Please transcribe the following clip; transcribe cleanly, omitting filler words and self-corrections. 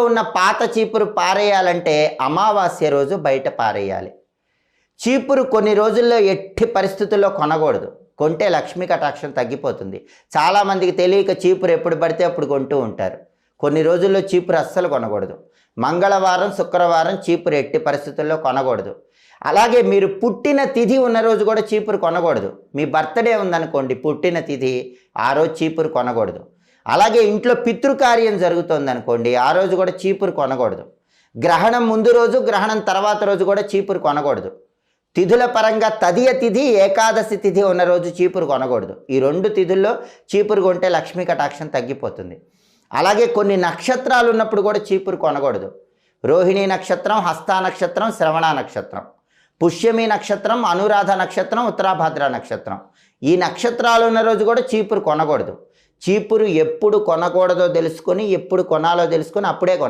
ఉన్న పాత చీపురు పారేయాలంటే అమావాస్య రోజు బయట పారేయాలి. చీపురు కొన్ని రోజుల్లో ఎట్టి పరిస్థితుల్లో కొనకూడదు. కొంటే లక్ష్మీ కటాక్షం తగ్గిపోతుంది. చాలామందికి తెలియక చీపురు ఎప్పుడు పడితే అప్పుడు కొంటూ ఉంటారు. కొన్ని రోజుల్లో చీపురు అస్సలు కొనకూడదు. మంగళవారం, శుక్రవారం చీపురు ఎట్టి పరిస్థితుల్లో కొనకూడదు. అలాగే మీరు పుట్టిన తిథి ఉన్న రోజు కూడా చీపురు కొనకూడదు. మీ బర్త్డే ఉందనుకోండి, పుట్టిన తిథి, ఆ రోజు చీపురు కొనకూడదు. అలాగే ఇంట్లో పితృకార్యం జరుగుతుంది అనుకోండి, ఆ రోజు కూడా చీపురు కొనకూడదు. గ్రహణం ముందు రోజు, గ్రహణం తర్వాత రోజు కూడా చీపురు కొనకూడదు. తిథుల పరంగా తదియ తిథి, ఏకాదశి తిథి ఉన్న రోజు చీపురు కొనకూడదు. ఈ 2 తిథుల్లో చీపురు కొంటే లక్ష్మీ కటాక్షం తగ్గిపోతుంది. అలాగే కొన్ని నక్షత్రాలు ఉన్నప్పుడు కూడా చీపురు కొనకూడదు. రోహిణీ నక్షత్రం, హస్తా నక్షత్రం, శ్రవణ నక్షత్రం, పుష్యమి నక్షత్రం, అనురాధ నక్షత్రం, ఉత్తరాభాద్ర నక్షత్రం, ఈ నక్షత్రాలు ఉన్న రోజు కూడా చీపురు కొనకూడదు. చీపురు ఎప్పుడు కొనకూడదో తెలుసుకొని, ఎప్పుడు కొనాలో తెలుసుకొని అప్పుడే కొనాలి.